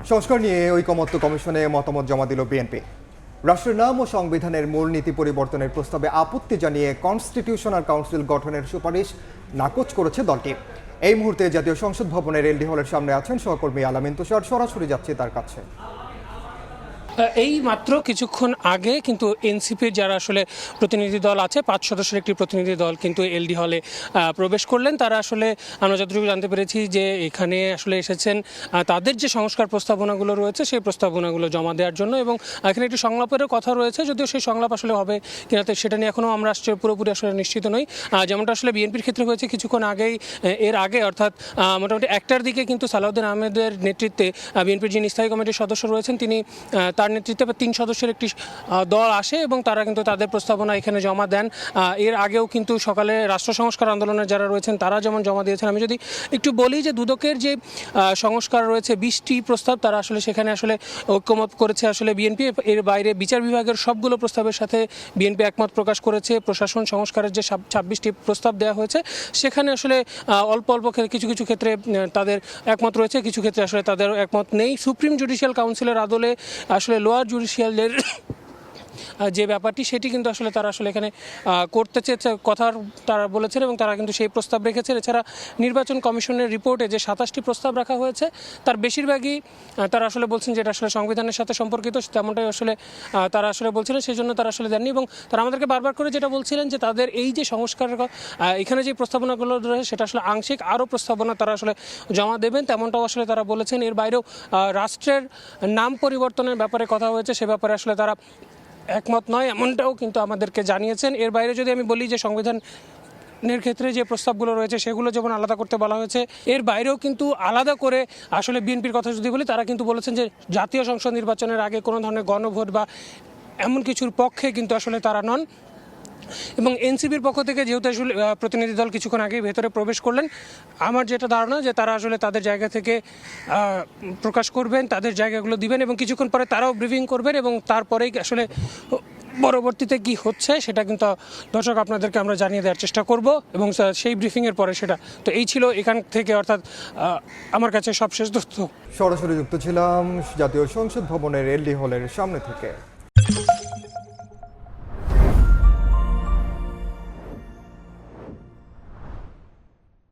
সংস্কার নিয়ে ঐকমত্য কমিশনে মতামত জমা দিল বিএনপি। রাষ্ট্রের নাম ও সংবিধানের মূলনীতি পরিবর্তনের প্রস্তাবে আপত্তি জানিয়ে কনস্টিটিউশনাল কাউন্সিল গঠনের সুপারিশ নাকচ করেছে দলটি। এই মুহূর্তে জাতীয় সংসদ ভবনের এলডি হলের সামনে আছেন সহকর্মী আলামিন তুষার। সরাসরি যাচ্ছে তার কাছে। এই মাত্র কিছুক্ষণ আগে কিন্তু এনসিপির যারা আসলে প্রতিনিধি দল আছে 5 সদস্যের একটি প্রতিনিধি দল কিন্তু এলডি হলে প্রবেশ করলেন। তারা আসলে আমরা যতটুকু জানতে পেরেছি যে এখানে আসলে এসেছেন তাদের যে সংস্কার প্রস্তাবনাগুলো রয়েছে সেই প্রস্তাবনাগুলো জমা দেওয়ার জন্য, এবং এখানে একটি সংলাপেরও কথা রয়েছে, যদিও সেই সংলাপ আসলে হবে কিনা সেটা নিয়ে এখনও আমরা পুরোপুরি আসলে নিশ্চিত নই। যেমনটা আসলে বিএনপির ক্ষেত্রে হয়েছে কিছুক্ষণ আগেই, এর আগে অর্থাৎ মোটামুটি 1টার দিকে কিন্তু সালাউদ্দিন আহমেদের নেতৃত্বে বিএনপির যিনি স্থায়ী কমিটির সদস্য রয়েছেন তিনি তার নেতৃত্বে 3 সদস্যের একটি দল আসে এবং তারা কিন্তু তাদের প্রস্তাবনা এখানে জমা দেন। এর আগেও কিন্তু সকালে রাষ্ট্র সংস্কার আন্দোলনের যারা রয়েছেন তারা যেমন জমা দিয়েছেন। আমি যদি একটু বলি যে দুদকের যে সংস্কার রয়েছে 20টি প্রস্তাব তারা আসলে সেখানে আসলে ঐক্যমত করেছে আসলে বিএনপি। এর বাইরে বিচার বিভাগের সবগুলো প্রস্তাবের সাথে বিএনপি একমত প্রকাশ করেছে। প্রশাসন সংস্কারের যে 26টি প্রস্তাব দেওয়া হয়েছে সেখানে আসলে অল্প অল্প কিছু কিছু ক্ষেত্রে তাদের একমত রয়েছে, কিছু ক্ষেত্রে আসলে তাদের একমত নেই। সুপ্রিম জুডিশিয়াল কাউন্সিলের আদলে আসলে লোয়ার জুডিশিয়ালের যে ব্যাপারটি সেটি কিন্তু আসলে তারা আসলে এখানে করতে চেয়েছে কথার তারা বলেছেন এবং তারা কিন্তু সেই প্রস্তাব রেখেছেন। এছাড়া নির্বাচন কমিশনের রিপোর্টে যে 27টি প্রস্তাব রাখা হয়েছে তার বেশিরভাগই তারা আসলে বলছেন যেটা আসলে সংবিধানের সাথে সম্পর্কিত, তেমনটাই আসলে তারা আসলে বলছিলেন, সেই জন্য তারা আসলে দেননি। এবং তারা আমাদেরকে বারবার করে যেটা বলছিলেন যে তাদের এই যে সংস্কার এখানে যে প্রস্তাবনাগুলো রয়েছে সেটা আসলে আংশিক আরও প্রস্তাবনা তারা আসলে জমা দেবেন, তেমনটাও আসলে তারা বলেছেন। এর বাইরেও রাষ্ট্রের নাম পরিবর্তনের ব্যাপারে কথা হয়েছে, সে ব্যাপারে আসলে তারা একমত নয় এমনটাও কিন্তু আমাদেরকে জানিয়েছেন। এর বাইরে যদি আমি বলি যে সংবিধানের ক্ষেত্রে যে প্রস্তাবগুলো রয়েছে সেগুলো যেমন আলাদা করতে বলা হয়েছে, এর বাইরেও কিন্তু আলাদা করে আসলে বিএনপির কথা যদি বলি তারা কিন্তু বলেছেন যে জাতীয় সংসদ নির্বাচনের আগে কোনো ধরনের গণভোট বা এমন কিছুর পক্ষে কিন্তু আসলে তারা নন। এবং এনসিপির পক্ষ থেকে যেহেতু আসলে প্রতিনিধি দল কিছুক্ষণ আগে ভেতরে প্রবেশ করলেন, আমার যেটা ধারণা যে তারা আসলে তাদের জায়গা থেকে প্রকাশ করবেন, তাদের জায়গাগুলো দিবেন এবং কিছুক্ষণ পরে তারাও ব্রিফিং করবেন এবং তারপরেই আসলে পরবর্তীতে কি হচ্ছে সেটা কিন্তু দর্শক আপনাদেরকে আমরা জানিয়ে দেওয়ার চেষ্টা করব এবং সেই ব্রিফিংয়ের পরে সেটা তো এই ছিল এখান থেকে, অর্থাৎ আমার কাছে সবশেষ তথ্য। সরাসরি যুক্ত ছিলাম জাতীয় সংসদ ভবনের এলডি হলের সামনে থেকে।